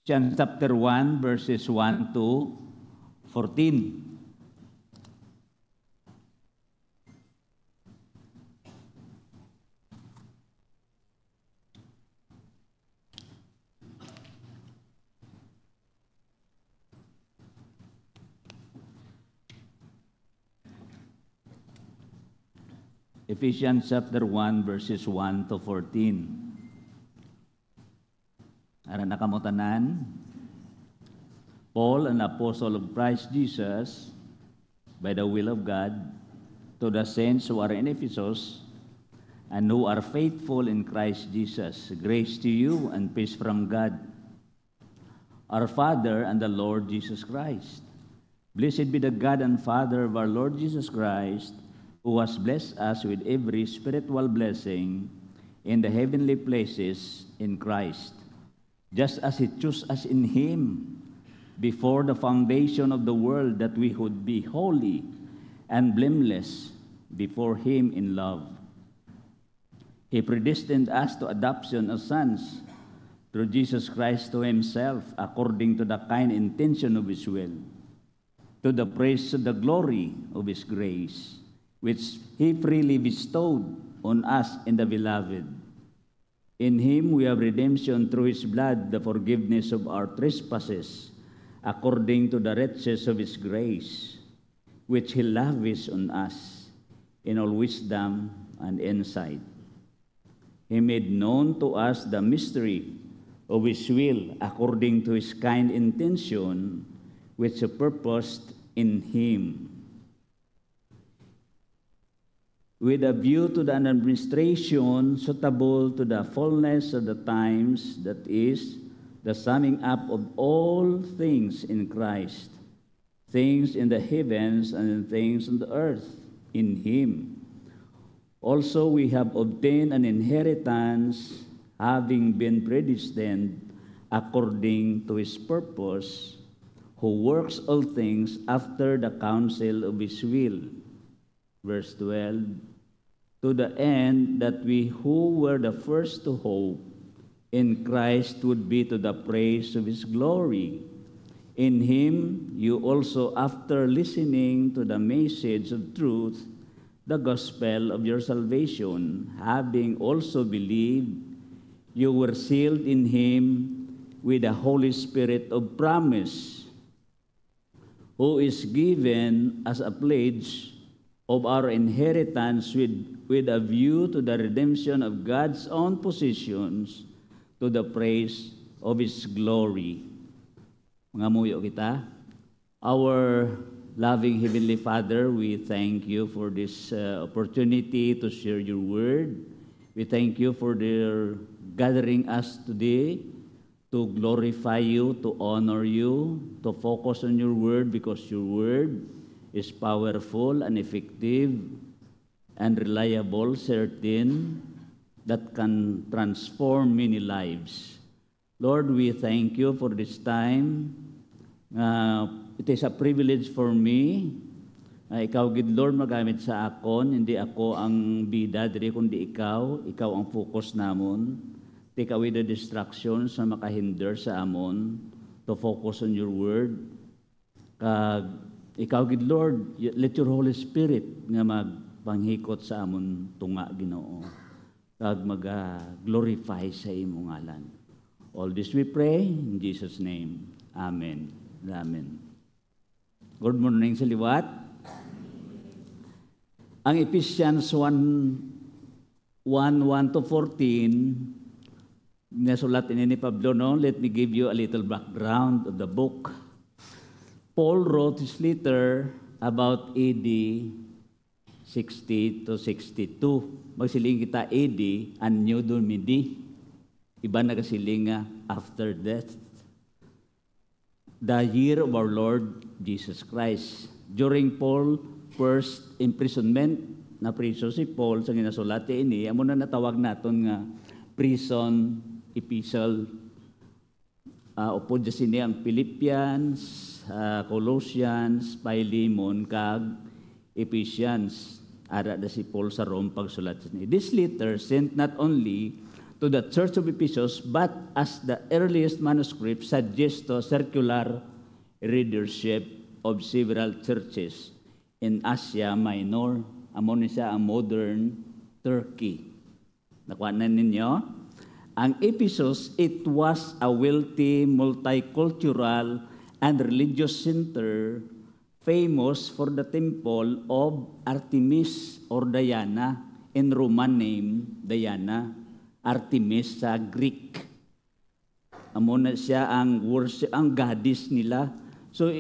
Ephesians chapter 1, verses 1 to 14. Ephesians chapter 1, verses 1 to 14. Ara nakamutanan, Paul, an apostle of Christ Jesus, by the will of God, to the saints who are in Ephesus, and who are faithful in Christ Jesus, grace to you and peace from God, our Father and the Lord Jesus Christ. Blessed be the God and Father of our Lord Jesus Christ, who has blessed us with every spiritual blessing in the heavenly places in Christ, just as He chose us in Him before the foundation of the world, that we would be holy and blameless before Him in love. He predestined us to adoption as sons through Jesus Christ to Himself, according to the kind intention of His will, to the praise of the glory of His grace, which He freely bestowed on us in the Beloved. In Him we have redemption through His blood, the forgiveness of our trespasses, according to the riches of His grace, which He lavished on us in all wisdom and insight. He made known to us the mystery of His will, according to His kind intention, which He purposed in Him, with a view to the administration suitable to the fullness of the times, that is, the summing up of all things in Christ, things in the heavens and things on the earth, in Him. Also we have obtained an inheritance, having been predestined according to His purpose, who works all things after the counsel of His will. Verse 12, to the end that we who were the first to hope in Christ would be to the praise of His glory. In Him you also, after listening to the message of truth, the gospel of your salvation, having also believed, you were sealed in Him with the Holy Spirit of promise, who is given as a pledge of our inheritance, with a view to the redemption of God's own possessions, to the praise of His glory. Mga muyo kita. Our loving Heavenly Father, we thank You for this opportunity to share Your word. We thank You for their gathering us today to glorify You, to honor You, to focus on Your word, because Your word is powerful and effective and reliable, certain, that can transform many lives. Lord, we thank You for this time. It is a privilege for me. Ikaw, good Lord, magamit sa akon. Hindi ako ang bida, diri kundi Ikaw. Ikaw ang focus namon. Take away the distractions na makahinder sa amon to focus on Your word. Ikaw, good Lord, let Your Holy Spirit nga magpanghikot sa amon tunga, Ginoo, kag mag-glorify sa imong ngalan. All this we pray in Jesus' name. Amen. Amen. Good morning sa liwat. Ang Ephesians 1:1 to 14, nasulat ni Pablo, no? Let me give you a little background of the book. Paul wrote his letter about AD 60 to 62. Magsiling kita AD, Anno Domini. Iba na kasiling after death. The year of our Lord Jesus Christ. During Paul's first imprisonment, na priso si Paul sa ginasulati ini, amo na natawag naton nga prison epistle. Upod sa sini ang Philippians, Colossians, Philemon, kag Ephesians. Ara da si Paul sa Rome pagsulat niya. This letter sent not only to the Church of Ephesus, but as the earliest manuscript suggests to circular readership of several churches in Asia Minor. Amo ni siya ang modern Turkey. Nakuha na ninyo? Ang Ephesus, it was a wealthy, multicultural, and religious center famous for the temple of Artemis or Diana, in Roman name, Diana, Artemis sa Greek. Amo na siya ang worship, ang goddess nila. So,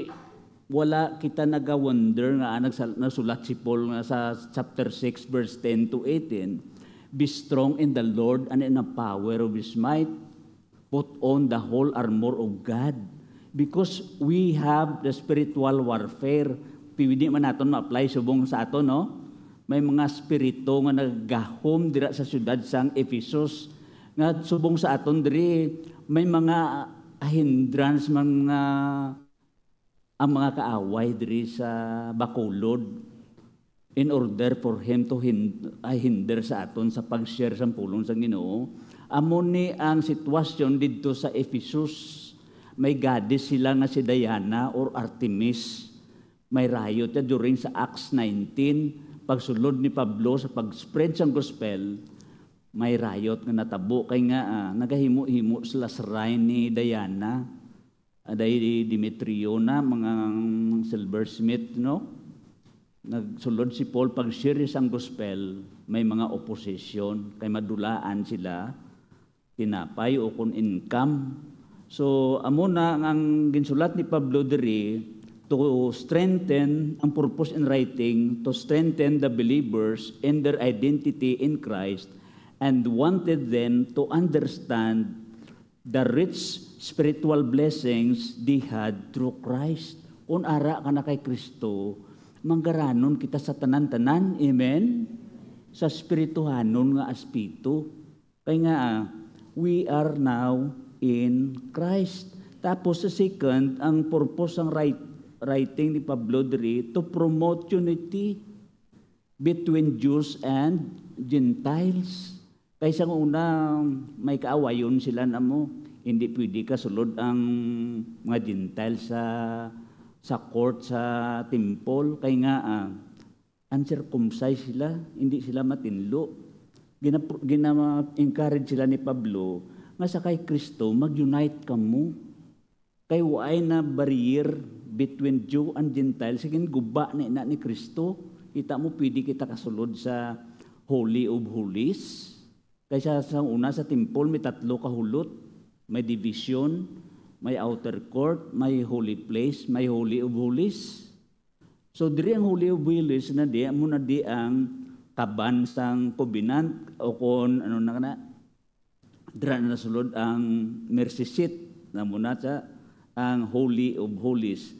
wala kita nag-wonder nga nasulat si Paul nga sa chapter 6, verse 10 to 18. Be strong in the Lord and in the power of His might. Put on the whole armor of God. Because we have the spiritual warfare. Pwede man natin ma-apply subong sa ato, no? May mga spirito nga naggahom dira sa syudad sang Ephesus. Nga subong sa aton diri, may mga hindrance, ang mga kaaway diri sa Bacolod in order for him to hinder sa aton sa pag-share sa pulong sa Ginoo. Amo ni ang sitwasyon didto sa Ephesus. May goddess sila nga si Diana or Artemis. May riot during sa Acts 19. Pagsulod ni Pablo sa pag-spread sang gospel, may riot nga natabo kay nga nagahimo-himo sila sa shrine ni Diana, aday Demetrio na mga silversmith, no? Nagsulod si Paul pag-share sang gospel, may mga opposition kay madulaan sila tinapay o kun income. So amo na ang ginsulat ni Pablo diri, to strengthen, ang purpose in writing, to strengthen the believers in their identity in Christ and wanted them to understand the rich spiritual blessings they had through Christ. Kung ara ka na kay Kristo, manggaranon kita sa tanan-tanan, amen? Sa spirituhanon nga aspito. Kaya nga, we are now in Christ. Tapos sa second, ang purpose ng writing ni Pablo diri to promote unity between Jews and Gentiles. Kaysa una may kaawayon sila namo, hindi pwede ka sulod ang mga Gentiles sa court sa temple kay nga uncircumcised sila, hindi sila matinlo. Gina-encourage sila ni Pablo nga sa kay Kristo mag-unite kamo. Kay waay na barrier between Jew and Gentile, sige guba na ni Kristo, kita mo pwede kita kasulod sa Holy of Holies. Kaysa sa una sa temple, may 3 kahulot, may division, may outer court, may holy place, may Holy of Holies. So diri ang Holy of Holies na di, muna di ang kaban sang covenant o kon ano na kana, dira na sulod ang mercy seat na muna sa ang Holy of Holies.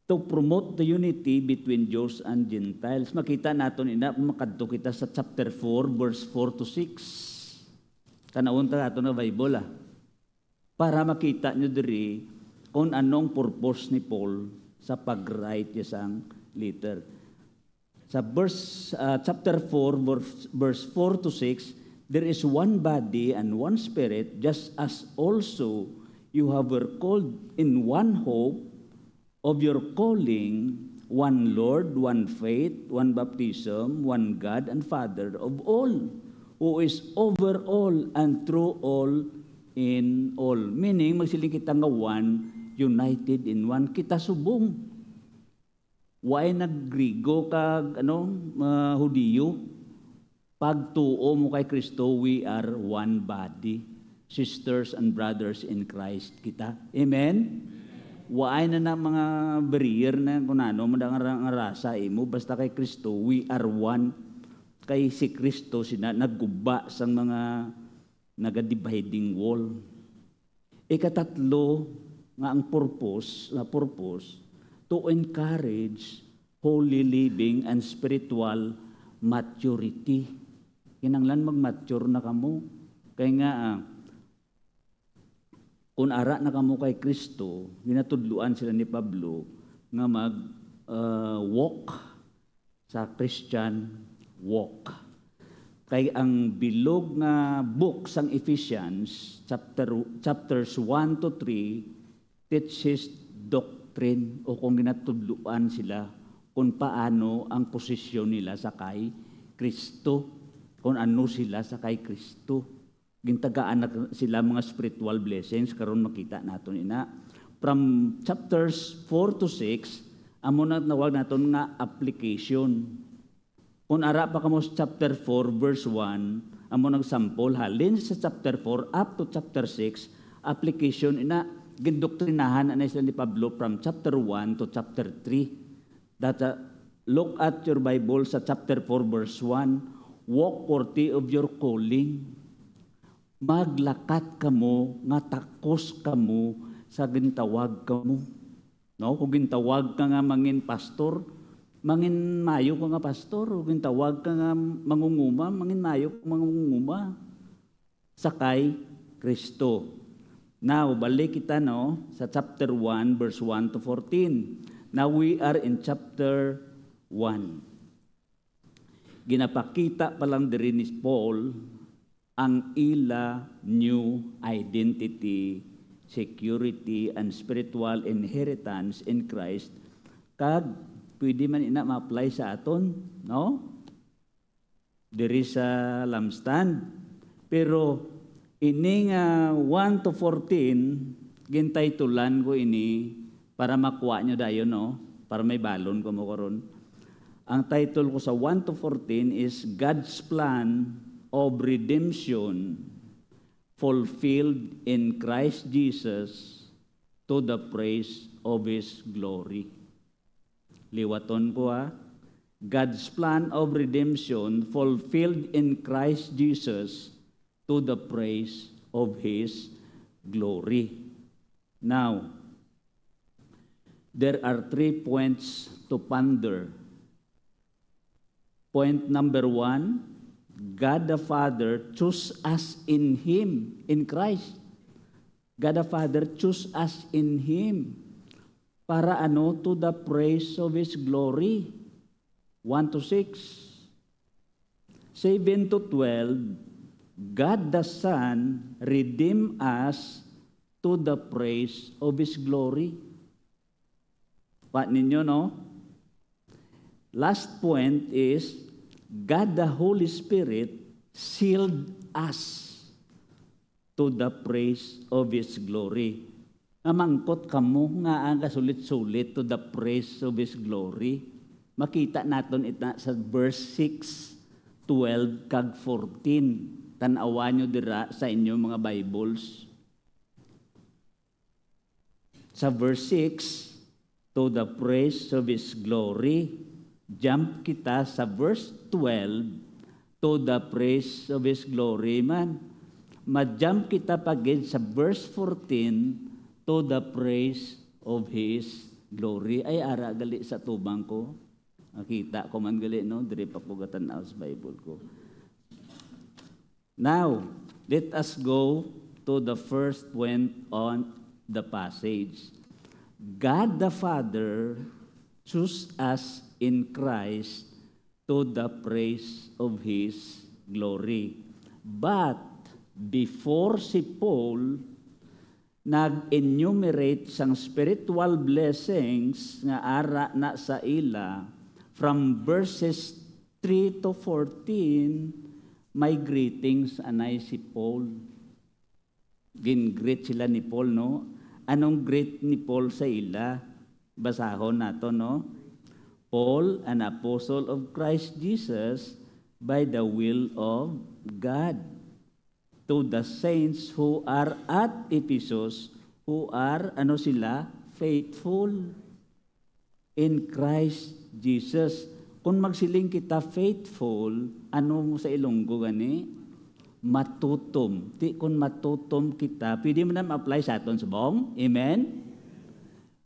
To promote the unity between Jews and Gentiles. Makita natin makadto kita sa chapter 4, verse 4 to 6. Kanawon ta ato na Bible para makita nyo diri kung anong purpose ni Paul sa pag-write niya sang letter. Sa chapter 4, verse 4 to 6, there is one body and one spirit, just as also you have were called in one hope of your calling, one Lord, one faith, one baptism, one God and Father of all, who is over all and through all in all. Meaning, magsiling kita nga one, united in one. Kita subong. Why nag-Grigo kag Hudiyo? Pagtuo mo kay Kristo, we are one body. Sisters and brothers in Christ kita. Amen? Waay na mga barrier na kung ano, madang rasa imo, basta kay Kristo, we are one. Kay si Kristo, nagguba sa mga naga-dividing wall. Ikatatlo, nga ang purpose, to encourage holy living and spiritual maturity. Kinanglan mag-mature na kamo. Kaya nga, kung ara na kamo kay Kristo, ginatudluan sila ni Pablo nga mag-walk sa Christian walk. Kay ang bilog nga book sang Ephesians, chapters 1 to 3, teaches doctrine o kung ginatudluan sila kung paano ang posisyon nila sa kay Kristo, kung ano sila sa kay Kristo. Gintagaan na sila mga spiritual blessings, karon makita naton ina. From chapters 4 to 6, amo na nawag naton nga application. Kung ara pa kamo sa chapter 4 verse 1, amo nagsample halin sa chapter 4 up to chapter 6, application ina gindoktrinahan na sila ni Pablo from chapter 1 to chapter 3. Look at your Bible sa chapter 4 verse 1, walk worthy of your calling. Maglakat kamo nga takos kamo sa gintawag kamo. No, kung gintawag ka nga mangin pastor, mangin mayo ka nga pastor, o gintawag ka nga mangunguma, mangin mayo ka mangunguma sakay Kristo. Now, balik kita no sa chapter 1 verse 1 to 14. Now we are in chapter 1. Ginapakita pa lang diri ni Paul ang ila new identity, security, and spiritual inheritance in Christ. Kag pwede man ina ma-apply sa aton, no? Diri sa lampstand. Pero ining 1 to 14, gintaytulan ko ini para makuha nyo dayon, no? Para may balon ko mo karon. Ang title ko sa 1 to 14 is God's Plan of Redemption Fulfilled in Christ Jesus to the praise of His glory. Liwaton ko God's plan of redemption fulfilled in Christ Jesus to the praise of His glory. Now, there are 3 points to ponder. Point number 1, God the Father chose us in Him, in Christ. God the Father chose us in Him. Para ano? To the praise of His glory. 1 to 6. 7 to 12, God the Son redeemed us to the praise of His glory. Pa ninyo, no? Last point is, God the Holy Spirit sealed us to the praise of His glory. Namangkot kamo nga ang kasulit-sulit to the praise of His glory. Makita naton ita sa verse 6, 12, kag 14. Tanawan nyo dira sa inyong mga Bibles. Sa verse 6, to the praise of His glory. Jump kita sa verse 12, to the praise of His glory man. Ma-jump kita pagid sa verse 14, to the praise of His glory. Ay, ara gali sa tubang ko. Nakita ko man gali, no? Diri pa po gatanaw sa Bible ko. Now, let us go to the first point on the passage. God the Father chose us in Christ to the praise of His glory. But before si Paul nag-enumerate sang spiritual blessings nga ara na sa ila, from verses 3 to 14, may greetings anay si Paul. Gin-greet sila ni Paul, no? Anong greet ni Paul sa ila? Basahon nato, no? Paul, an apostle of Christ Jesus, by the will of God, to the saints who are at Ephesus, who are, ano sila? Faithful in Christ Jesus. Kung magsiling kita faithful, ano mo sa Ilonggo gani? Matutom. Ti kung matutom kita, pwede mo na ma-apply sa aton subong. Amen?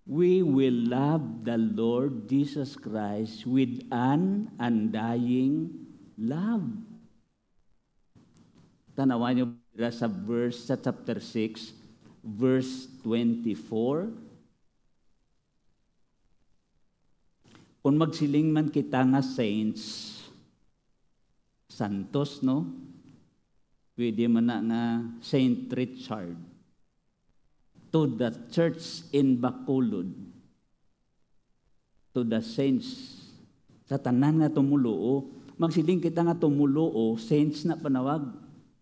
We will love the Lord Jesus Christ with an undying love. Tanawan niyo sa verse sa chapter 6, verse 24. Kung magsiling man kita nga saints, santos, no? Pwede man na nga Saint Richard. To the church in Bacolod, to the saints, sa tanan nga tumuluo, magsiling kita nga tumuluo, saints na panawag.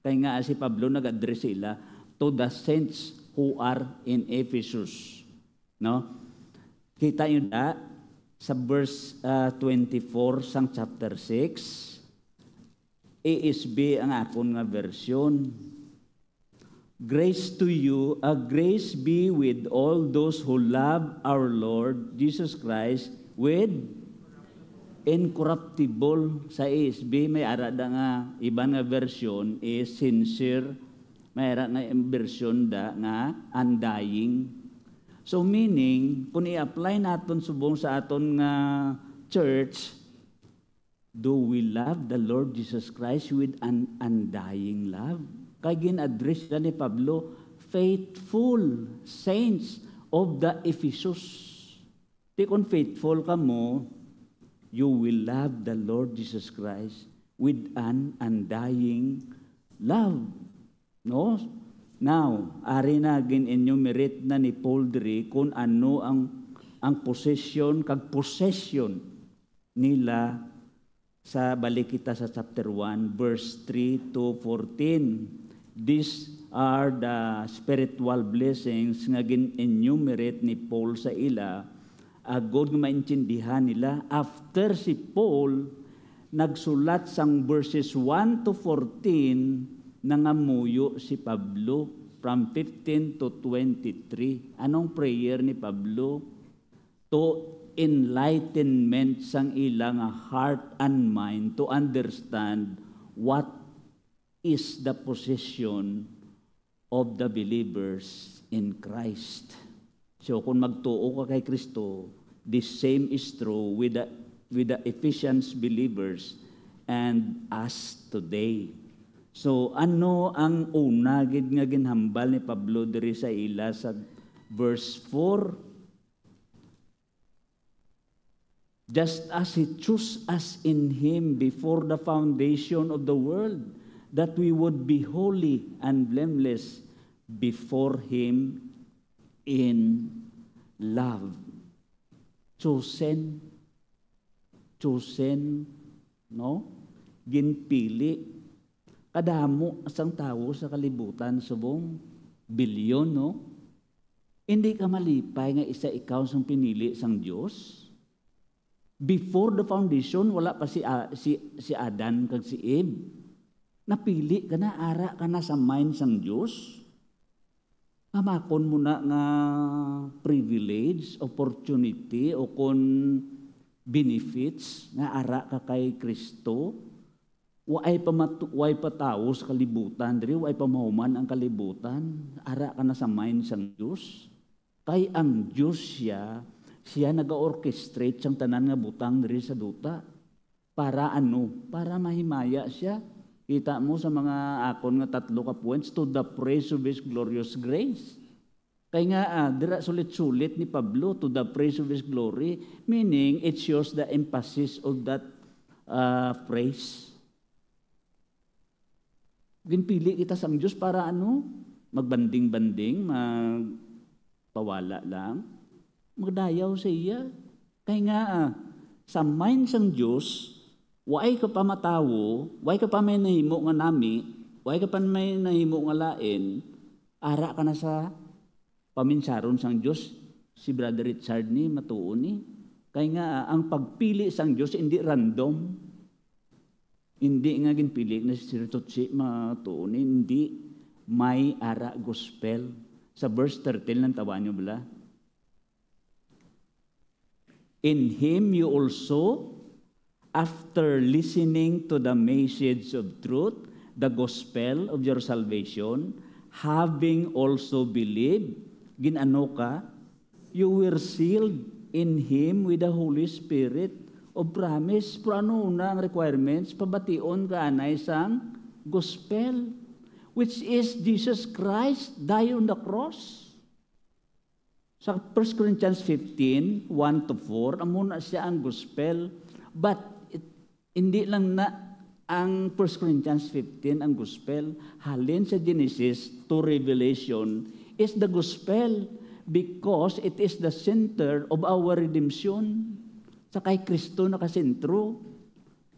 Kaya nga si Pablo nag-address sila, to the saints who are in Ephesus. No? Kita nyo na sa verse 24 sang chapter 6, ASB ang akon nga version. Grace to you, grace be with all those who love our Lord Jesus Christ with incorruptible. Sa ASB may ara da nga iban nga version is sincere, may ara nga version da nga undying. So meaning, kung i-apply natin subong sa aton nga church, do we love the Lord Jesus Christ with an undying love? Kaya gin-address na ni Pablo, faithful saints of the Ephesus. Di kung faithful ka mo, you will love the Lord Jesus Christ with an undying love. No? Now, ari na gin-enumerate na ni Paul diri kung ano ang possession, kag possession nila sa balik kita sa chapter 1, verse 3 to 14. These are the spiritual blessings nga gin-enumerate ni Paul sa ila, agod nga maintindihan nila after si Paul nagsulat sang verses 1 to 14 nangamuyo si Pablo from 15 to 23. Anong prayer ni Pablo? To enlightenment sang ilang heart and mind to understand what is the possession of the believers in Christ. So kung magtuo ka kay Kristo, this same is true with the Ephesians believers and us today. So ano ang una gid nga ginhambal ni Pablo diri sa ila sa verse 4? Just as He chose us in Him before the foundation of the world, that we would be holy and blameless before Him in love. Chosen, no? Ginpili. Kadamo asang tao sa kalibutan, subong bilyon, no? Hindi ka malipay nga isa ikaw sang pinili sang Dios. Before the foundation, wala pa si Adan kag si Eve. Napili ka na, ara ka na sa mind sang Diyos. Amakon mo na nga privilege, opportunity, o kon benefits nga ara ka kay Kristo. Way pa tao sa kalibutan, diri way pa mahuman ang kalibutan. Ara ka na sa mind sang Diyos. Kay ang Diyos siya naga-orchestrate siyang tanan nga butang diri sa duta. Para ano? Para mahimaya siya. Kita mo sa mga akon nga 3 ka points, to the praise of His glorious grace. Kaya nga, dira sulit-sulit ni Pablo, to the praise of His glory, meaning it shows the emphasis of that praise. Ginpili kita sa Diyos para ano? Magbanding-banding, magpawala lang, magdayaw sa iya. Kaya nga, sa mind sang Diyos, way ka pa matawo, way ka pa may nahimo nga nami, way ka pa may nahimo nga lain, ara ka na sa paminsaron sang Diyos. Si Brother Richard ni matuon ni. Kaya nga, ang pagpili sang Diyos hindi random. Hindi nga ginpili na si Ritotsi matuon ni, hindi may ara gospel. Sa verse 13 lang tawa nyo bala. In Him you also, after listening to the message of truth, the gospel of your salvation, having also believed, ginano ka, you were sealed in Him with the Holy Spirit of promise. Pero ano na ang requirements? Pabation ka anay sang gospel, which is Jesus Christ died on the cross. Sa 1 Corinthians 15, 1 to 4, amuna siya ang gospel, but hindi lang na Ang 1 Corinthians 15, ang gospel, halin sa Genesis to Revelation, is the gospel because it is the center of our redemption. Sa kay Kristo nakasentro.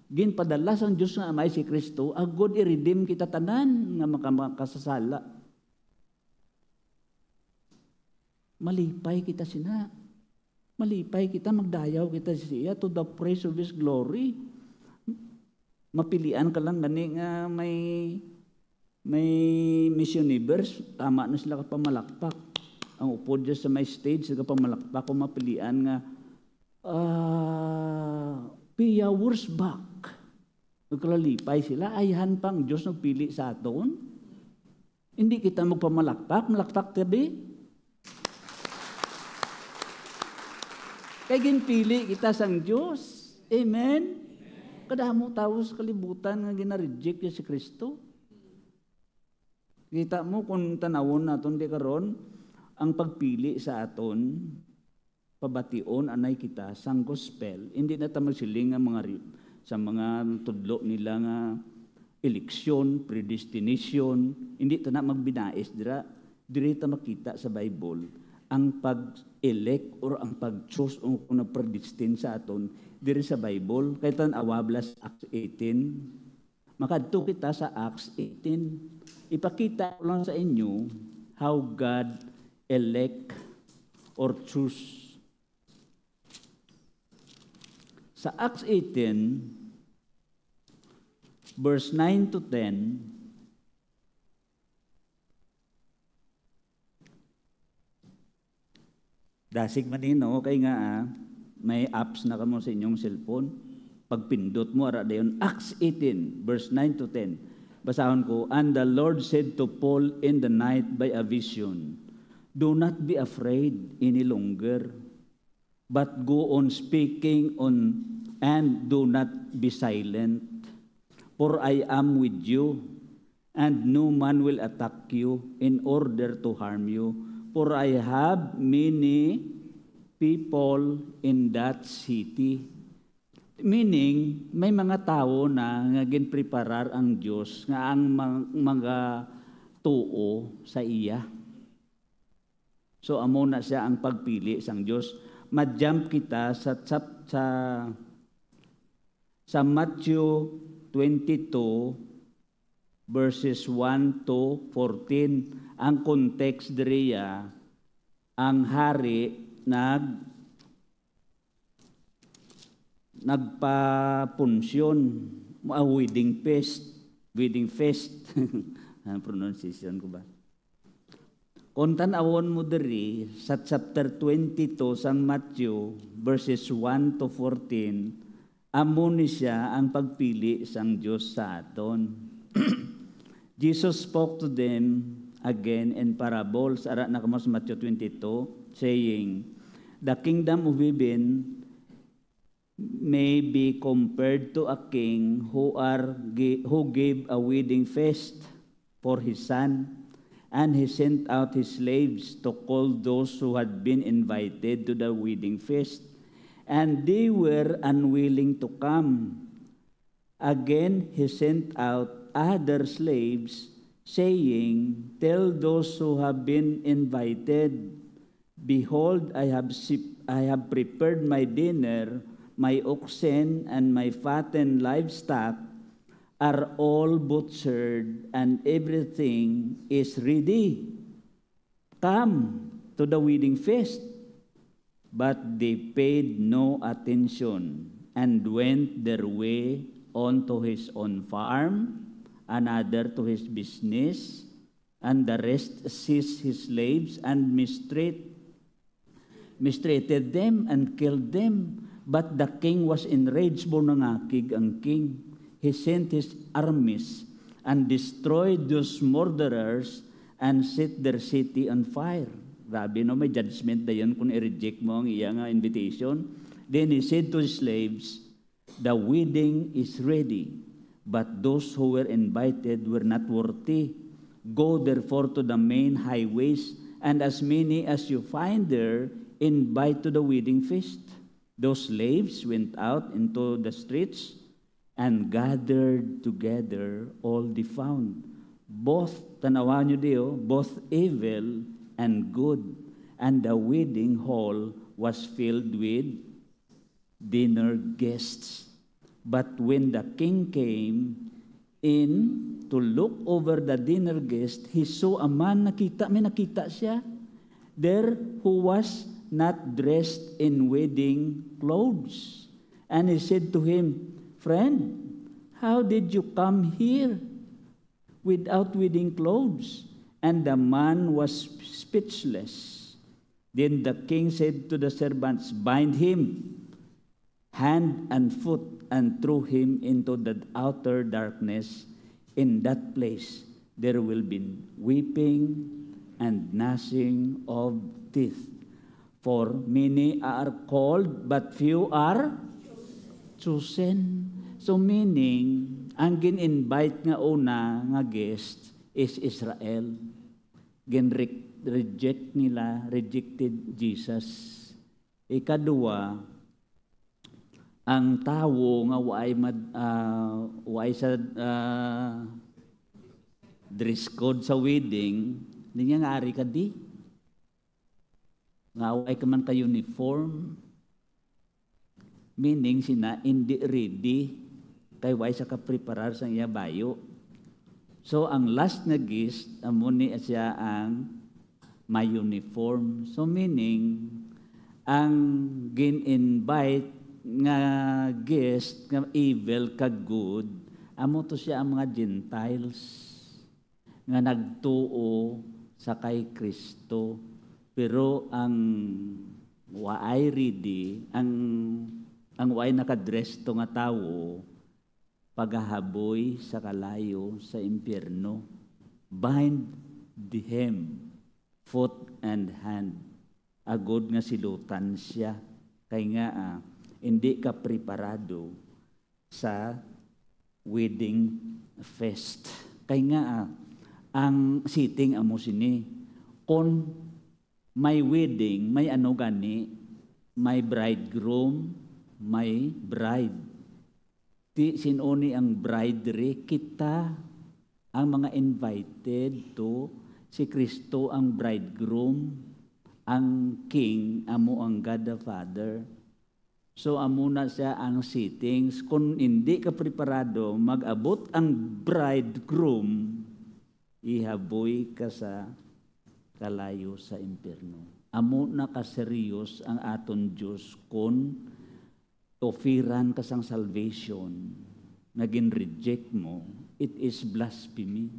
Ginpadala sang Diyos nga amay si Kristo, agod i-redeem kita tanan nga makasasala. Malipay kita sina. Malipay kita, magdayaw kita siya to the praise of His glory. Mapilian ka lang gani nga may Miss Universe, tama na sila ka pamalakpak. Ang upod dyan sa may stage, sila ka pamalakpak kung mapilian nga Pia Wurzbach. Nagkalalipay sila, ayahan pang Diyos nagpili sa aton. Hindi kita magpamalakpak, malakpak tabi. Kaya ginpili kita sang Diyos. Amen? Kadamo tao sa kalibutan nga gina-reject niya si Kristo. Kita mo kung tanawon naton di karon ang pagpili sa aton, pabation anay kita sang gospel. Hindi na ta magsiling nga sa mga tudlo nila nga eleksyon, predestination. Hindi ta na magbinais diri ta makita sa Bible ang pag-elect or ang pag-choose o kung na-predestin sa aton diri sa Bible. Kaya tan awablas Acts 18. Makadto kita sa Acts 18. Ipakita ko lang sa inyo how God elect or choose. Sa Acts 18, verse 9 to 10, dasig manino, kay nga may apps na kamo sa inyong cellphone. Pagpindot mo, ara dayon, Acts 18, verse 9 to 10. Basahon ko, and the Lord said to Paul in the night by a vision, do not be afraid any longer, but go on speaking on and do not be silent. For I am with you, and no man will attack you in order to harm you. For I have many people in that city. Meaning, may mga tao na nga ginpreparar ang Diyos nga ang mga tuo sa iya. So, amo na siya ang pagpili sang Diyos. Ma-jump kita sa Matthew 22, verses 1 to 14. Ang context diriya, ang hari nagpa-punsyon, wedding feast. Ang pronunciation ko ba? Kung tanawon mo diri sa chapter 22 sang Matthew, verses 1 to 14, amo ni siya ang pagpili sang Diyos sa aton. Jesus spoke to them again in parables, ara na kamo sa Matthew 22, saying, the kingdom of heaven may be compared to a king who gave a wedding feast for his son, and he sent out his slaves to call those who had been invited to the wedding feast, and they were unwilling to come. Again, he sent out other slaves, saying, tell those who have been invited, behold, I have prepared my dinner, my oxen and my fattened livestock are all butchered, and everything is ready. Come to the wedding feast. But they paid no attention and went their way on to his own farm, another to his business, and the rest seized his slaves and mistreated them and killed them. But the king was enraged, nangakig ang king. He sent his armies and destroyed those murderers and set their city on fire. Grabe, no? May judgment na yun kung i-reject mo ang iyang invitation. Then he said to his slaves, the wedding is ready, but those who were invited were not worthy. Go therefore to the main highways, and as many as you find there, invite to the wedding feast. Those slaves went out into the streets and gathered together all they found. Both, tanawan nyo diyo, both evil and good. And the wedding hall was filled with dinner guests. But when the king came in to look over the dinner guest, he saw a man, may nakita siya, there who was not dressed in wedding clothes. And he said to him, "Friend, how did you come here without wedding clothes?" And the man was speechless. Then the king said to the servants, "Bind him hand and foot and throw him into the outer darkness. In that place there will be weeping and gnashing of teeth. For many are called, but few are chosen." So meaning, ang gin-invite nga una nga guest is Israel. Rejected Jesus. Ikadua, ang tawo nga waay sa dress code sa wedding, hindi niya nga ari ka di. Nga waay ka man ka uniform, meaning sina hindi ready kay waay sa kapreparar sa iya bayo. So ang last na guest, amo ni siya ang may uniform. So meaning, ang gin-invite nga guest, nga evil ka good, amo to siya ang mga Gentiles nga nagtuo sa kay Kristo. Pero ang waay ready, ang waay nakadress to nga tawo, pagahaboy sa kalayo sa impyerno. Bind him, foot and hand. Agod nga silutan siya. Kay nga, hindi ka preparado sa wedding fest. Kay nga, ang sitting amo sini. Kung may wedding, may ano gani, may bridegroom, may bride. Sinuni ang bride, kita ang mga invited to si Kristo ang bridegroom, ang king, amo ang God the Father. So amo na siya ang settings. Kung hindi ka preparado, mag-abot ang bridegroom, ihaboy ka sa kalayo sa impyerno. Amo na kaseryos ang aton Diyos kung ofiran ka sang salvation, naging reject mo, it is blasphemy.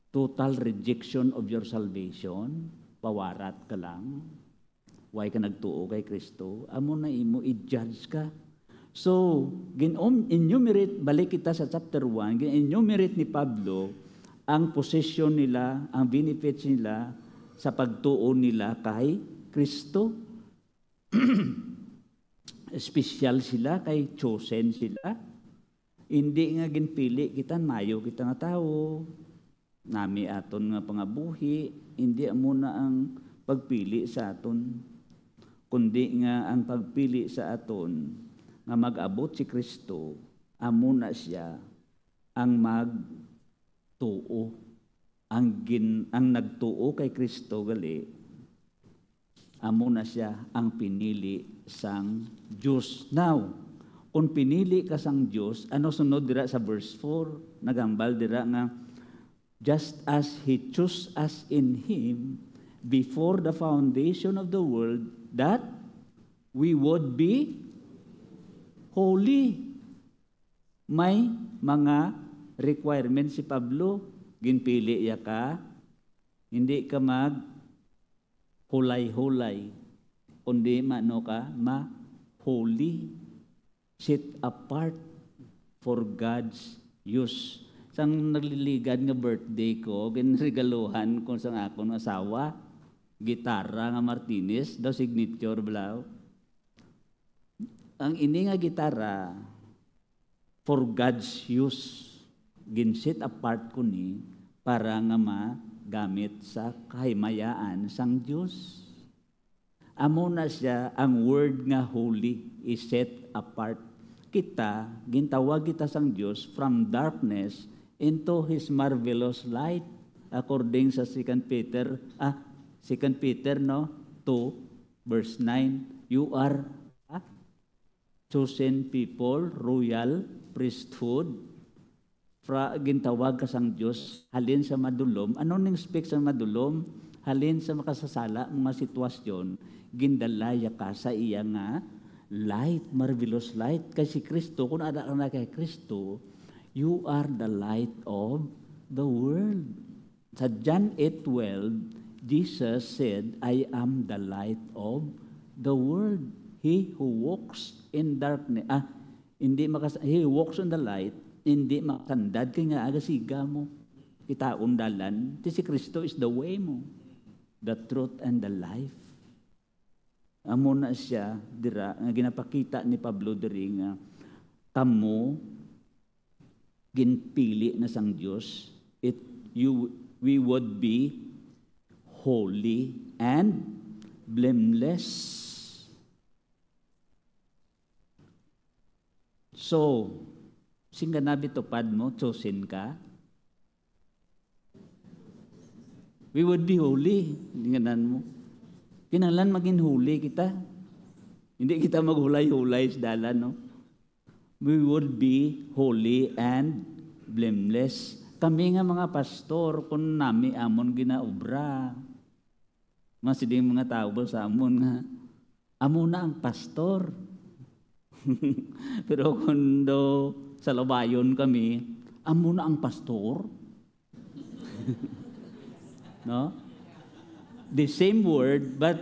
Total rejection of your salvation, pawarat ka lang, why ka nagtuo kay Kristo, amo na imo, i-judge ka. So, enumerate, balik kita sa chapter 1, enumerate ni Pablo ang possession nila, ang benefits nila sa pagtuo nila kay Kristo. Special sila, kay chosen sila. Hindi nga ginpili kita, mayo kita nga tao. Nami aton nga pangabuhi, hindi muna ang pagpili sa aton. Kundi nga ang pagpili sa aton, nga mag-abot si Kristo, amo na siya ang magtuo. Ang nagtuo kay Kristo gali, amo na siya ang pinili sang Diyos. Now, kung pinili ka sang Diyos, ano sunod dira sa verse 4? Nagambal dira nga, just as He chose us in Him before the foundation of the world, that we would be holy. May mga requirements si Pablo. Ginpili ya ka, hindi ka hulay-hulay, kundi holy, set apart for God's use. Sang nagliligad nga birthday ko, ginregaluhan ko sa akong asawa, gitara nga Martinez, daw signature blaw. Ang ini nga gitara, for God's use, ginset apart ko ni, para nga magamit sa kahimayaan sang Diyos. Amo na siya, ang word nga holy is set apart. kita, gintawag kita sang Diyos from darkness into His marvelous light. According sa 2 Peter no, 2, verse 9, you are a chosen people, royal priesthood, gintawag ka sang Diyos, halin sa madulom. Ano ning speak sa madulom? Halin sa makasasala, mga sitwasyon, gindalaya ka sa iya nga light, marvelous light. Kasi Kristo, kung ada ka na kay Kristo, you are the light of the world. Sa John 8:12, Jesus said, I am the light of the world. He who walks in darkness, he who walks on the light, hindi makasandad kay nga agasiga mo. Kitaon dalan, si Kristo is the way mo, the truth and the life. Amo na siya dira nga ginapakita ni Pablo diri nga kamo ginpili na sang Dios, we would be holy and blameless. So, singa nabi tupad mo, chosen ka. We would be holy. Tingnan mo. Kinahanglan maging huli kita. Hindi kita maghulay-hulay sa dalan, no? We would be holy and blameless. Kami nga mga pastor, kung nami amon ginaobra. Masiding mga tao sa amon nga, amo na ang pastor. Pero kung sa labayon kami, amo na ang pastor. No? The same word, but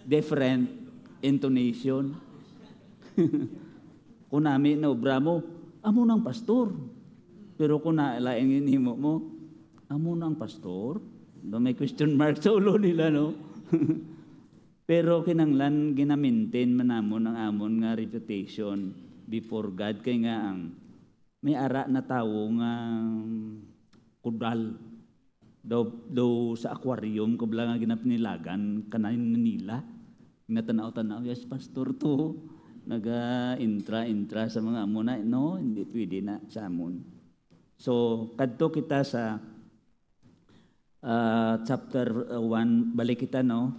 different intonation. Kung namin na obra mo, amo ng pastor. Pero kung nalaing inimo mo, amo ng pastor. May question mark sa ulo nila, no? Pero kinanglan, ginamintain man namon ang amon nga reputation before God. Kaya nga ang may ara na tao nga kudal. Daw sa aquarium ko bala nga ginapinilagan kanayon nila natanaw-tanaw yes pastor to naga-intra sa mga amon na no hindi pwede na sa amon. So kadto kita sa chapter 1 balik kita no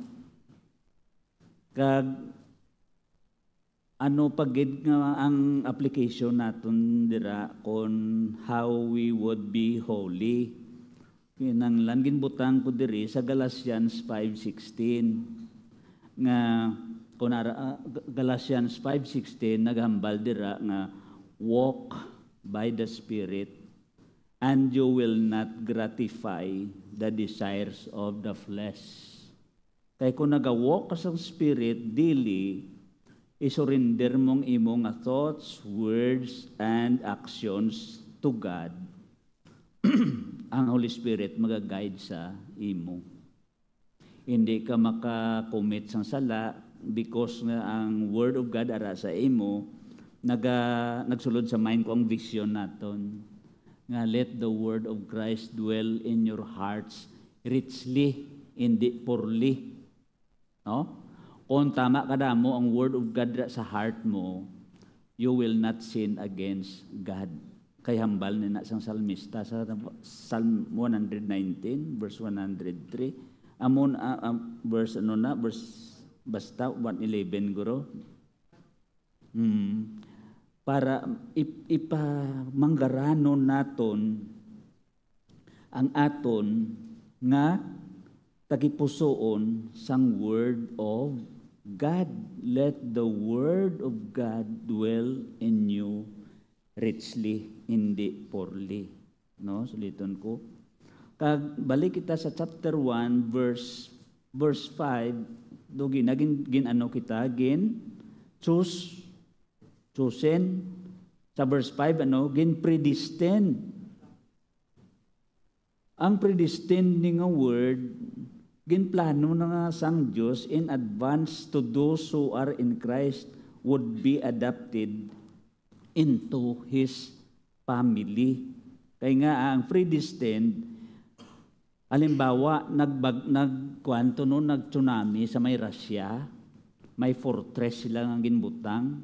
kag ano pagid nga ang application naton dira kon how we would be holy. Kinanglan ginbutang ko diri sa Galatians 5:16 nga kunara Galatians 5:16 naghambal dira nga walk by the Spirit and you will not gratify the desires of the flesh. Kay kung naga-walk ka sa Spirit dili isurrender mong imong thoughts, words and actions to God. Ang Holy Spirit mag-guide sa imo. Hindi ka maka-commit sang sala because nga ang Word of God ara sa imo nagsulod sa mind ko ang vision naton. Nga let the Word of Christ dwell in your hearts richly, hindi poorly. No? Kung tama kada mo ang Word of God sa heart mo, you will not sin against God. Kay hambal ni na sang salmista sa Psalm 119 verse 103 amon verse basta 111 guro para ipamanggarano naton ang aton nga tagipusoon sang word of God. Let the word of God dwell in you richly, hindi poorly. No, suliton ko. Kag balik kita sa chapter 1 verse 5, do ginano kita chosen sa verse 5 predestined. Ang predestined nga word ginplano na nga sang Dios in advance to those who are in Christ would be adopted into His family. Kaya nga ang predestined, halimbawa nag-tsunami sa may Russia, may fortress sila ang ginbutang.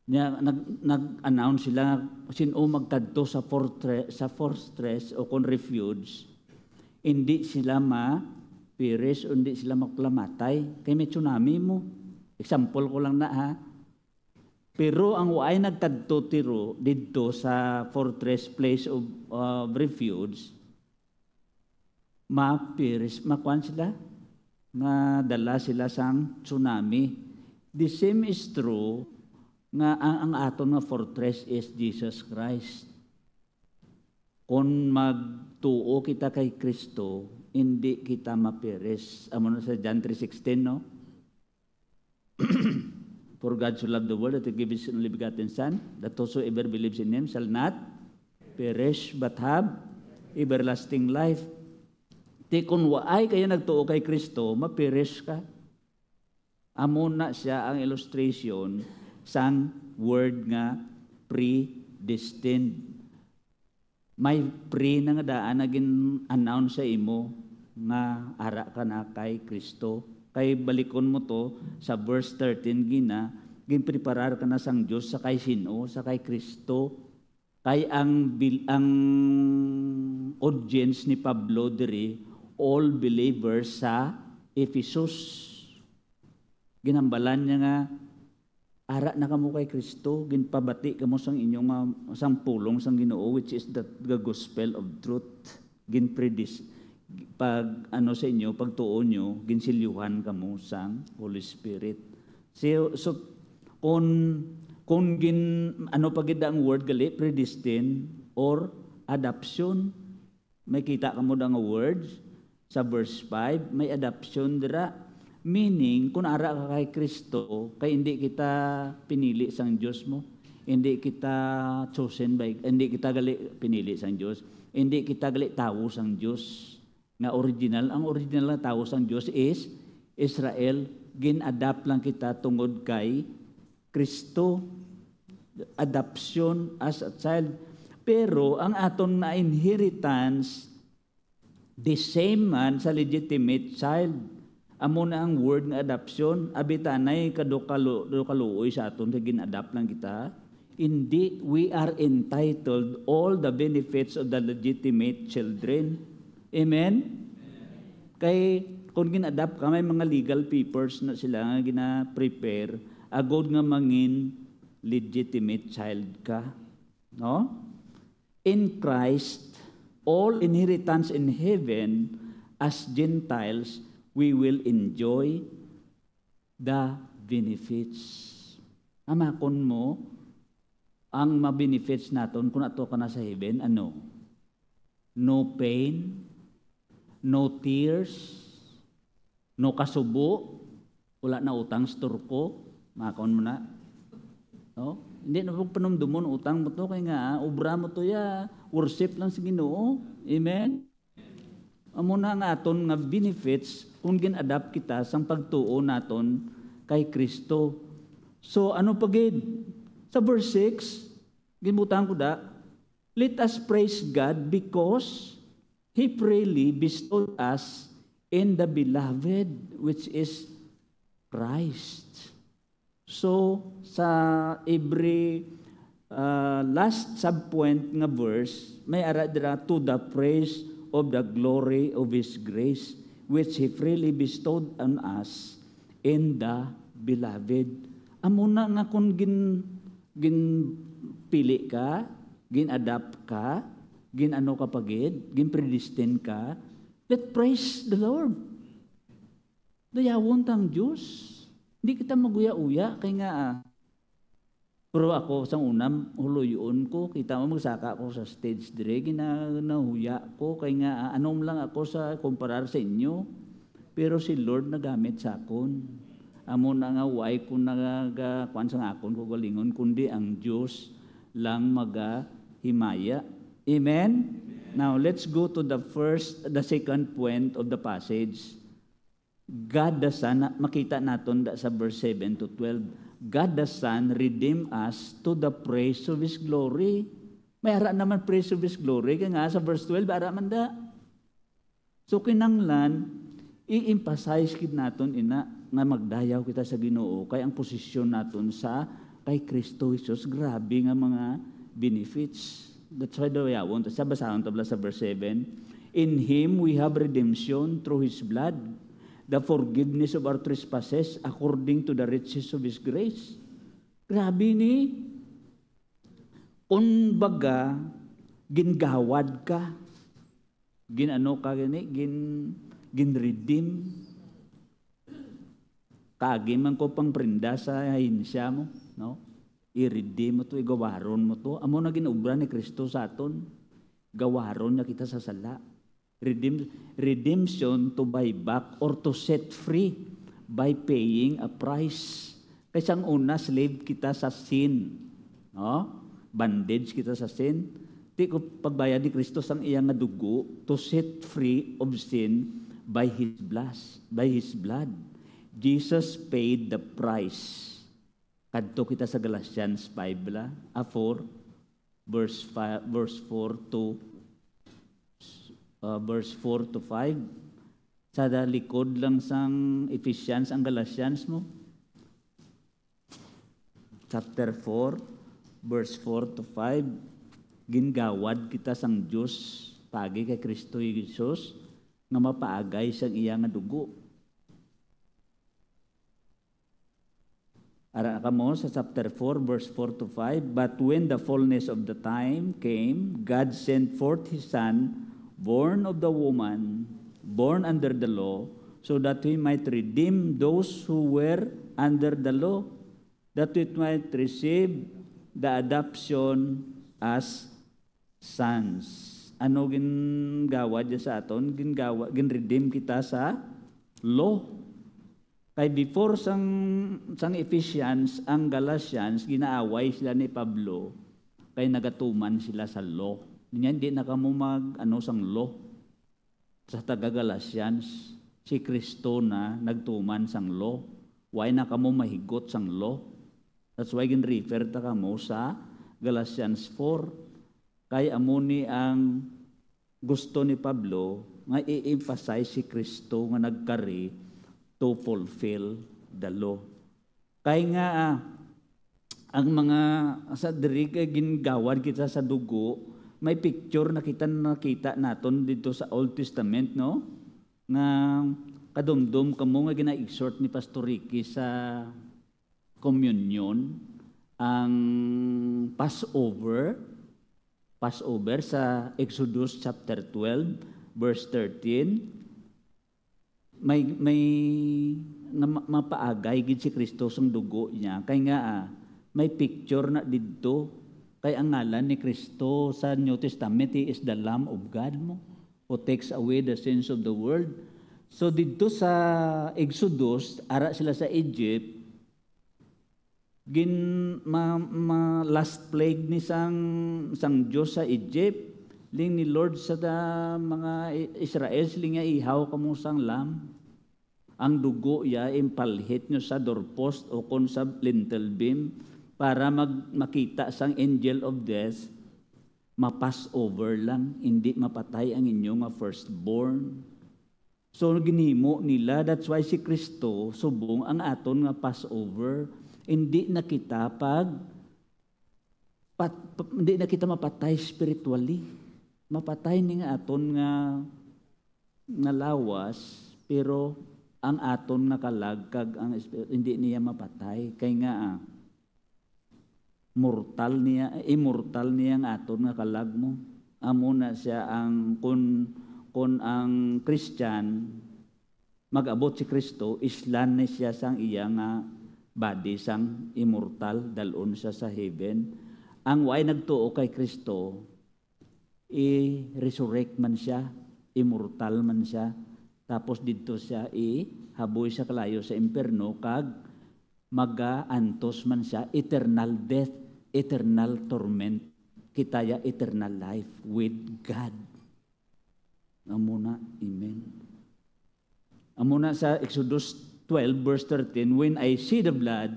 Nag-announce sila sino magkadto sa fortress o kon refuge, hindi sila ma-perish o hindi sila maklamatay. Kaya may tsunami mo. Example ko lang na ha. Pero ang waay nagkadto tiro dito sa fortress, place of refuge, ma-perish, makuan sila, madala sila sang tsunami. The same is true nga ang aton nga fortress is Jesus Christ. Kung magtuo kita kay Kristo, hindi kita maperes. Amo na sa John 3:16, no? For God so loved the world that He gave His only begotten Son, that whosoever believes in Him shall not perish but have everlasting life. Ti kung waay kaya nagtuo kay Kristo, maperes ka. Amo na siya ang illustration sang word nga predestined. May pre na nga daan na gin-announce sa imo nga ara ka na kay Kristo. Kay balikon mo to sa verse 13 ginpreparar ka na sang Dios sa kay sino, sa kay Kristo. Kay ang audience ni Pablo diri all believers sa Ephesus. Ginambalan niya nga ara na kamo kay Kristo, ginpabati kamo sang inyong sang pulong sang Ginoo, which is the gospel of truth. Pag sa inyo, pagtuo nyo, ginsilyuhan kamo sang Holy Spirit. So kung pagid ang word gali, predestined or adoption, may kita kamo da nga words sa verse 5, may adoption dira. Meaning, kung ara ka kay Kristo, kay hindi kita pinili sang Diyos mo, hindi kita chosen by, hindi kita gali pinili sang Diyos, hindi kita gali tao sang Diyos. Nga original, ang original na tao sang Diyos is Israel. Gin-adapt lang kita tungod kay Kristo. Adoption as a child. Pero ang aton na inheritance, the same man sa legitimate child. Amo na ang word nga adoption, abitanay kadukaluoy sa aton sa gin-adapt lang kita. Hindi, we are entitled all the benefits of the legitimate children. Amen? Kay kung gin-adapt ka, may mga legal papers na sila nga gina-prepare, agod nga mangin legitimate child ka. No? In Christ, all inheritance in heaven as Gentiles, we will enjoy the benefits. Amakon mo, ang ma-benefits naton kung ato ka na sa heaven, ano? No pain, no tears, no kasubo, wala na utang sa turko, makon mo na. No? Hindi na pag panumdumon, utang mo to, kaya nga, obra mo to ya, worship lang sa Ginoo. Amen? Amo na nga aton nga benefits kung gin-adapt kita sang pagtuo naton kay Kristo. So ano pagid? Sa verse 6, gimutan ko da, let us praise God because He freely bestowed us in the beloved, which is Christ. So, sa every last subpoint nga verse, may ara dira to the praise of the glory of His grace, which He freely bestowed on us in the beloved. Amo na nga kung ginpili ka, gin-adapt ka, gin-ano ka pagid, gin-predestined ka, let praise the Lord. Dayawon tang Diyos. Hindi kita maguya-uya, kay nga pero ako sa unam, huluyon ko, kita mo magsaka ako sa stage dire, ginahuya ko, kay nga anom lang ako sa kumparar sa inyo, pero si Lord nagamit sa akon. Amo na nga way ko nagakuan sa akon ko galingon, kundi ang Diyos lang magahimaya. Amen? Now, let's go to the second point of the passage. God the Son, makita naton sa verse 7 to 12, God the Son redeemed us to the praise of His glory. May ara naman praise of His glory, kaya nga sa verse 12, ara man da. So kinanglan, i-emphasize kid naton ina, nga magdayaw kita sa Ginoo, kaya ang posisyon naton sa kay Kristo Jesus, grabe nga mga benefits. That's why daw yawon. Sa basahan tabla sa verse 7, in Him we have redemption through His blood, the forgiveness of our trespasses according to the riches of His grace. Grabe ni. Kumbaga, gingawad ka. Ginano ka gani, ginredeem. Kagi man ko pang prinda sa hinsya mo, no? I-redeem mo to, igawaron mo to. Amo na ginubra ni Kristo sa aton. Gawaron niya kita sa sala. Redemption to buy back or to set free by paying a price. Kaysa ang una, slave kita sa sin. No? Bandage kita sa sin. Di ko pagbayad ni Kristo sang iyang nga dugo to set free of sin by His blood. Jesus paid the price. Kadto kita sa Galatians 4, verse 4 to 5. Sa likod lang sang Ephesians ang Galatians mo. Chapter 4, verse 4 to 5. Gingawad kita sang Diyos pagi kay Kristo Jesus nga mapaagay sang iya nga dugo. Ara ka mo sa chapter 4, verse 4 to 5. But when the fullness of the time came, God sent forth His Son, born of the woman, born under the law, so that He might redeem those who were under the law, that we might receive the adoption as sons. Ano gingawa diya sa aton? Ginredeem kita sa law. Kay before sang Ephesians, ang Galatians, ginaaway sila ni Pablo, kay nagatuman sila sa law. Hindi na kamo sang law. Sa taga-Galatians, si Kristo na nagtuman sang law. Why na kamo mahigot sang law? That's why gin-refer ta kamo sa Galatians 4. Kay amo ni ang gusto ni Pablo nga i-emphasize si Kristo nga nagkari to fulfill the law. Kaya nga, ang mga sa diri kay gingawad kita sa dugo, may picture na nakita naton dito sa Old Testament, no? Nga kadumdum kamo nga gina-exhort ni Pastor Ricky sa communion, ang Passover sa Exodus chapter 12, verse 13, may mapaagay gid si Kristo sang dugo niya. Kay nga may picture na didto kay ang ngalan ni Kristo sa New Testament, He is the Lamb of God mo who takes away the sins of the world. So didto sa Exodus, ara sila sa Egypt, last plague ni sang Diyos sa Egypt, ling ni Lord sa mga Israel, siling nga ihaw kamo sang lamb. Ang dugo ya impalhit nyo sa doorpost o kon sa lintel beam para makita sang angel of death, mapass over lang, hindi mapatay ang inyong firstborn. So ginimo nila, that's why si Kristo subong ang aton nga Passover. Hindi na kita hindi na kita mapatay spiritually. Mapatay ni nga aton nga lawas, pero ang aton nga kalagkag ang hindi niya mapatay kay nga immortal niya ang aton nga kalag mo. Amo na siya ang kun ang Christian mag-abot si Kristo, islan na siya sang iya nga body sang immortal, dalon siya sa heaven. Ang way nagtuo kay Kristo, i-resurrect man siya, immortal man siya, tapos dito siya haboy sa kalayo sa imperno, kag maga-antos man siya, eternal death, eternal torment, kitaya eternal life with God. Amuna, amen. Amuna sa Exodus 12 verse 13, when I see the blood,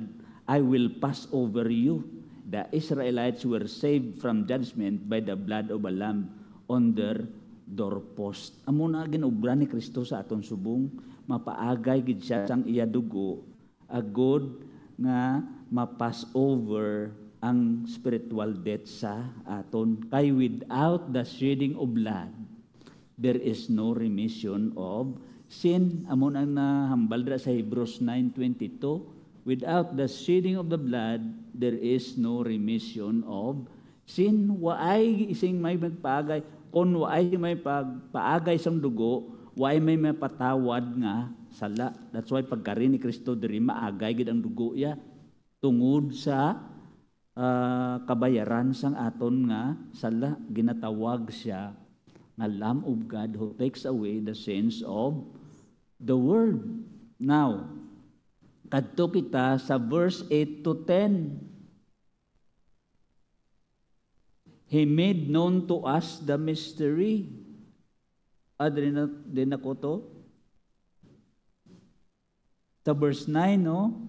I will pass over you. The Israelites were saved from judgment by the blood of a lamb on their doorpost. Amo na ginobra ni Kristo sa aton subong, mapaagay gid siya sang iya dugo, agod nga ma-pass over ang spiritual death sa aton. Kay without the shedding of blood, there is no remission of sin. Amon ang nahambal dira sa Hebrews 9:22, without the shedding of the blood, there is no remission of sin. Waay ising may magpaagay, kung waay may paagay sa dugo, waay may mapatawad nga sala. That's why pagkari ni Kristo diri maagay gid ang dugo ya tungod sa kabayaran sang aton nga sala. Ginatawag siya nga Lamb of God who takes away the sins of the world. Now, kadto kita sa verse 8 to 10. He made known to us the mystery. Din ako to. Sa verse 9, no?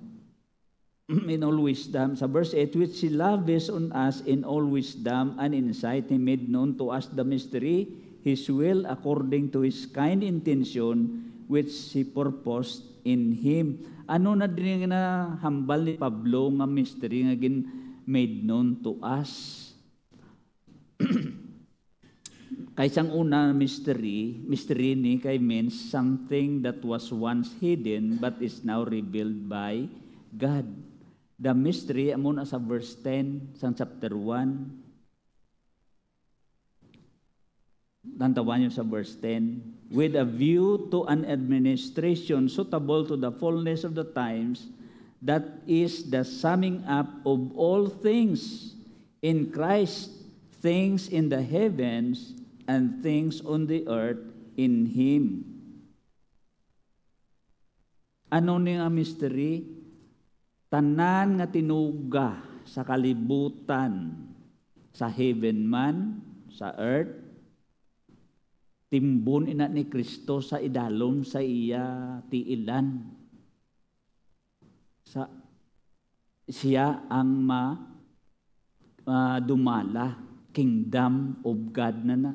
In all wisdom. Sa verse 8, which He lavished on us in all wisdom and insight, He made known to us the mystery, His will according to His kind intention, which He purposed in Him. Ano na din nga hambal ni Pablo nga mystery nga gin made known to us? Kaysang una mystery ni kay means something that was once hidden but is now revealed by God. The mystery, amon sa verse 10 sa chapter 1. Tantawan nyo sa verse 10. With a view to an administration suitable to the fullness of the times, that is the summing up of all things in Christ, things in the heavens and things on the earth in Him. Ano ni nga mystery? Tanan nga tinuga sa kalibutan, sa heaven man, sa earth, timbon ina ni Kristo sa idalom sa iya tiilan. Siya ang dumala, kingdom of God na.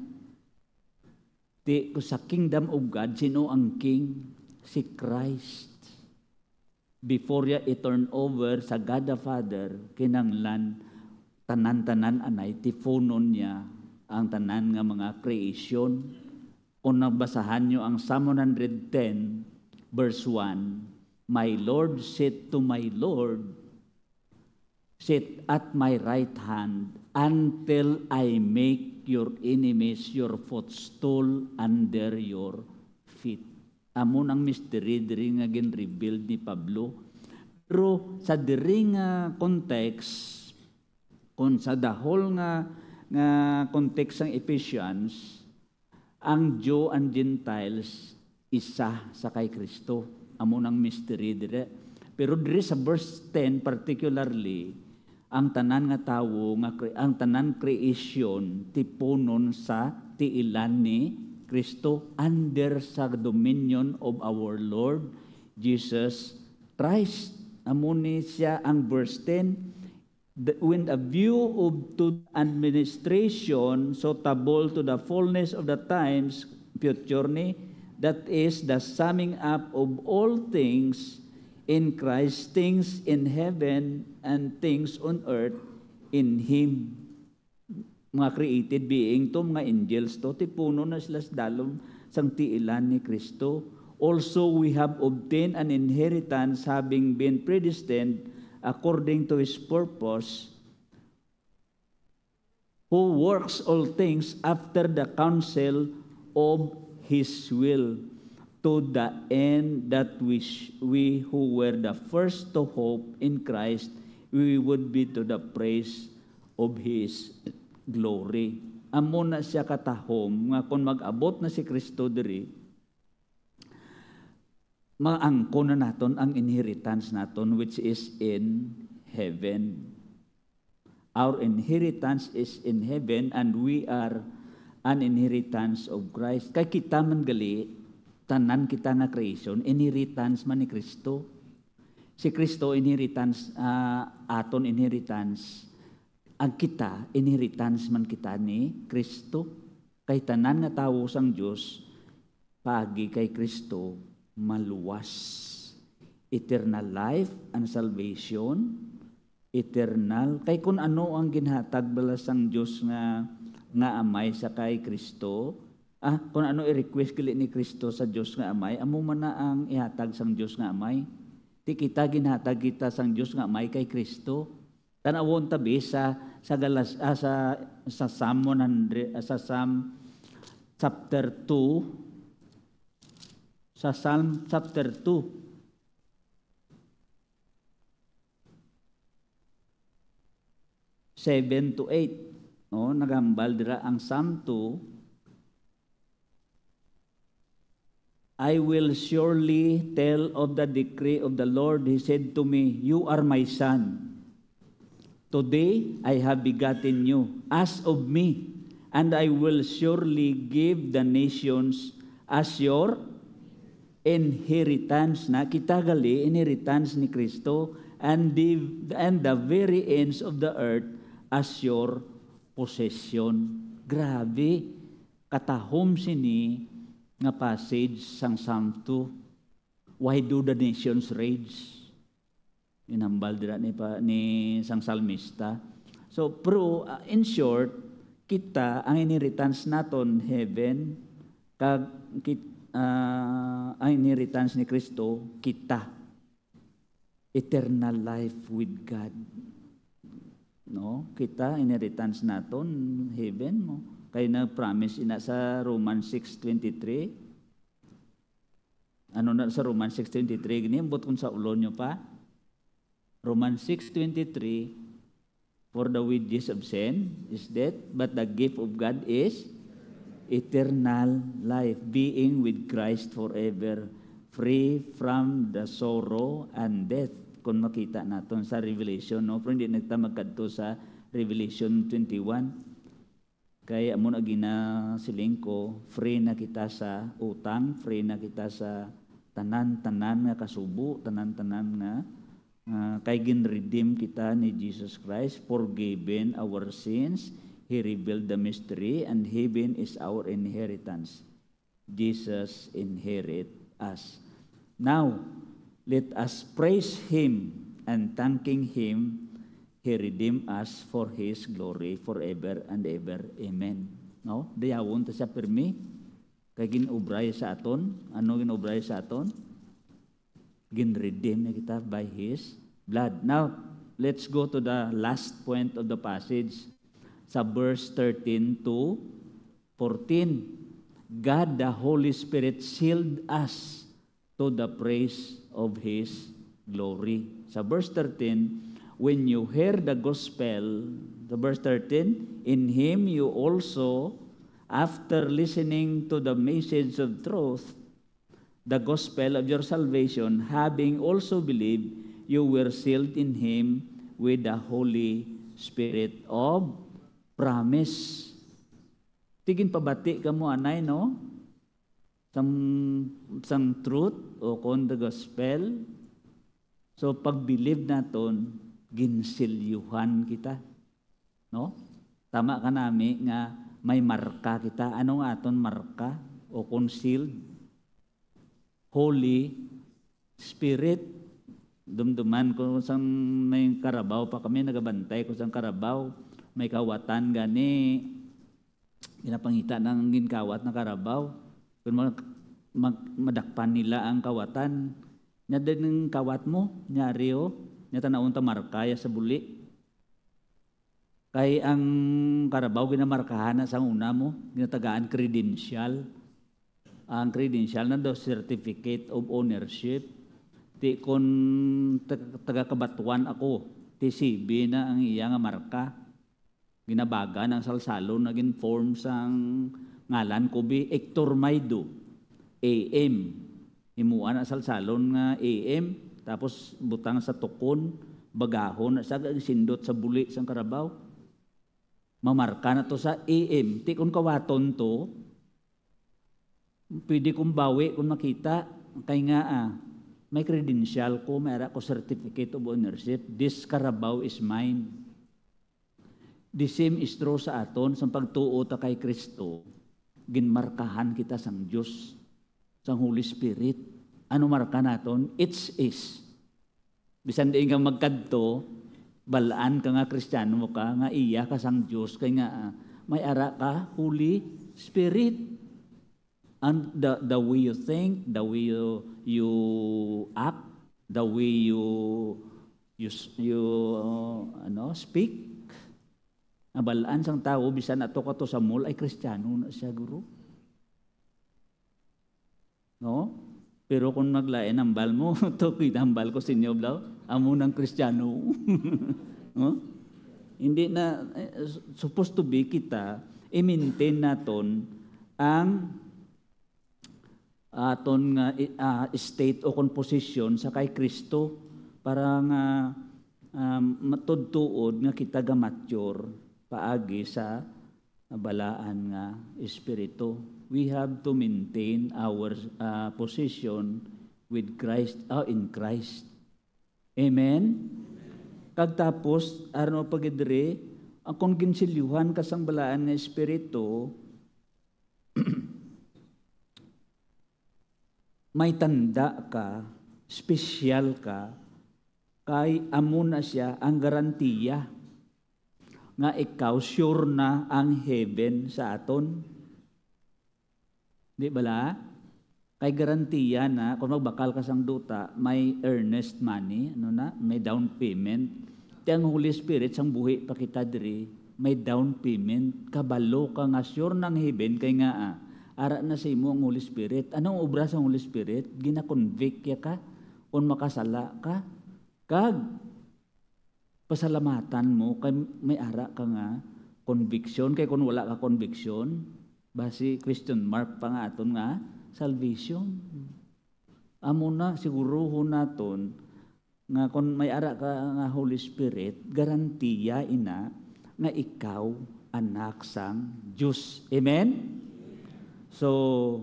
Sa kingdom of God, sino ang king? Si Christ. Before ya i-turn over sa God the Father, kinanglan, tanan-tanan anay, tifunon niya ang tanan nga mga creation. Kung nabasahan nyo ang Psalm 110, verse 1, My Lord said to my Lord, sit at my right hand until I make your enemies your footstool under your feet. Amon ang mystery diri nga gin-revealed ni Pablo. Pero sa diri nga context, kung sa dahol nga context ng Ephesians, ang Jew and Gentiles isa sa kay Kristo. Amon ang mystery diri. Pero diri sa verse 10 particularly, ang tanan nga tawo ang tanan creation tipunon sa tiilan ni Kristo under sa dominion of our Lord Jesus Christ. Amon ni siya ang verse 10, when a view of to administration suitable to the fullness of the times future ni, that is the summing up of all things in Christ, things in heaven and things on earth in Him. Mga created being to, mga angels to, tipuno na sila sa dalom sang tiilan ni Kristo. Also, we have obtained an inheritance having been predestined according to His purpose, who works all things after the counsel of His will, to the end that we who were the first to hope in Christ, we would be to the praise of His glory. Amo na siya katahom nga kung mag-abot na si Kristo diri, maangko na naton ang inheritance naton which is in heaven. Our inheritance is in heaven and we are an inheritance of Christ. Kay kita man gali, tanan kita nga creation, inheritance man ni Kristo. Si Kristo inheritance, aton inheritance. Ang kita, inheritance man kita ni Kristo. Kay tanan nga tawo sang Dios, pagi kay Kristo, maluwas. eternal life and salvation, eternal. Kay kung ano ang ginhatag bala sang Dios nga amay sa kay Kristo, kung ano i-request kili ni Kristo sa Dios nga amay, amo man na ang ihatag sang Dios nga amay. Ti kita ginhatag kita sang Dios nga amay kay Kristo. Tanawon tabi sa Psalm 100, sa Psalm chapter 2, sa Psalm chapter 2. Seven to 8. No, nagambal dira ang Psalm 2. I will surely tell of the decree of the Lord. He said to me, "You are my son. Today I have begotten you. As of me, and I will surely give the nations as your inheritance." Na kita gali inheritance ni Kristo, and the very ends of the earth as your possession. Grabe, katahom sini nga passage sang Psalm 2. Why do the nations rage? Inambal dira ni sang salmista. So, pero in short, kita ang inheritance naton heaven, kag ang inheritance ni Kristo kita eternal life with God. No, kita inheritance naton heaven mo. Kay na-promise ina sa Romans 6:23. Ano na sa Romans 6:23 gini ambot kun sa ulo nyo pa. Romans 6:23, for the wages of sin is death, but the gift of God is eternal life, being with Christ forever, free from the sorrow and death. Kung makita natin sa Revelation, no? Pero hindi nagtamagkadto sa Revelation 21. Kaya mo na ginasiling ko, free na kita sa utang, free na kita sa tanan-tanan nga kasubo, tanan-tanan nga kay gin-redeem kita ni Jesus Christ, forgiven our sins. He revealed the mystery, and heaven is our inheritance. Jesus inherit us. Now, let us praise Him and thanking Him. He redeemed us for His glory forever and ever. Amen. No? Dayawon ta siya pirmi. Kay ginubray sa aton. Ano ginubray sa aton? Gin-redeem na kita by His blood. Now, let's go to the last point of the passage. Sa verse 13 to 14. God the Holy Spirit sealed us to the praise of His glory. Sa verse 13, when you hear the gospel, the verse 13, in Him you also, after listening to the message of truth, the gospel of your salvation, having also believed, you were sealed in Him with the Holy Spirit of promise. Tigin pabati ka mo, anay, no? Sang truth o kon the gospel. So, pag-believe naton, ginsilyuhan kita. No? Tama ka nami nga may marka kita. Ano nga aton marka o concealed? Holy Spirit. Dumduman ko sang may karabaw pa kami, nagabantay ko sang karabaw. May kawatan gani. Ginapangita ng ginkawat na karabaw. Kung madakpan nila ang kawatan, nya din ng kawat mo, nyari o, nya tanaon ta markaya sa buli. Kay ang karabaw ginamarkahan na sa una mo, ginatagaan credential. Ang credential na daw certificate of ownership. Ti kon taga-kabatuan ako, ti CB na ang iya nga marka. Ginabaga ng salsalon, naging form sang ngalan ko bi Hector Maido, AM. Himuan ang salsalon nga AM, tapos butang sa tukon, bagahon, sa sindot sa buli sang karabaw. Mamarka na to sa AM. Ti kung kawaton to, pwede kong bawi kung makita. Kaya nga may credential ko, mayroon ko certificate of ownership. This karabaw is mine. The same is true sa aton, sa pagtuo ta kay Kristo, ginmarkahan kita sang Diyos, sang Holy Spirit. Ano marka naton? It's is. Bisan di ka magkadto, balaan ka nga Kristiyano mo ka, nga iya ka sang Diyos, kay nga may ara ka, Holy Spirit. And the way you think, the way you act, the way you speak, balaan sang tao, bisan ato ka to sa mall, ay Kristiyano na siya, guro. No? Pero kung maglain ang bal mo, to kinambal ko sinyo blaw, amo ng Kristiyano. No? Hindi na, supposed to be kita, i-maintain naton ang aton nga state o composition sa kay Kristo para nga matudtuod nga kita ga mature paagi sa balaan nga espiritu. We have to maintain our position with Christ, in Christ. Amen? Kagtapos, arno pagidre, ang kung ginsilyuhan kasang balaan nga espiritu, may tanda ka, special ka, kay amo na siya ang garantiya nga ikaw sure na ang heaven sa aton. Di bala? Kay garantiya na kung magbakal ka sang duta, may earnest money, may down payment. Ti ang Holy Spirit sang buhi pa kita diri, may down payment, kabalo ka nga sure ng heaven kay nga ara na sa imo ang Holy Spirit. Anong obra sa Holy Spirit? Gina-convict ya ka kung makasala ka. Kag pasalamatan mo kay may ara ka nga conviction, kay kung wala ka conviction, basi question mark pa nga aton nga salvation. Amo na siguruho naton nga kung may ara ka nga Holy Spirit, garantiya ina nga ikaw anak sang Diyos. Amen? So,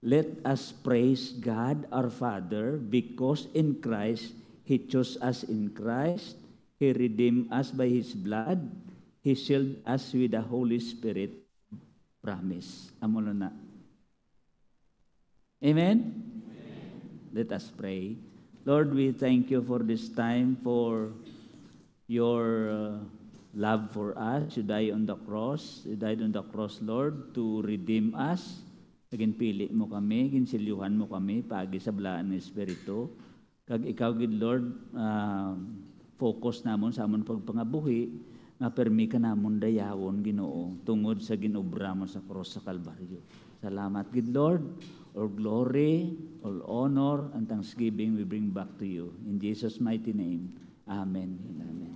let us praise God our Father because in Christ, He chose us in Christ, He redeemed us by His blood, He sealed us with the Holy Spirit promise. Amo na. Amen? Let us pray. Lord, we thank you for this time, for your love for us. You died on the cross. You died on the cross, Lord, to redeem us. Ginpili mo kami, ginsilyuhan mo kami, paagi sa balaan ng Espiritu. Kag ikaw, good Lord, focus namon sa amon pagpangabuhi, nga permi ka namon dayawon, Ginoo, tungod sa ginobra mo sa cross sa Kalbaryo. Salamat, good Lord. All glory, all honor, and thanksgiving we bring back to you. In Jesus' mighty name, amen and amen.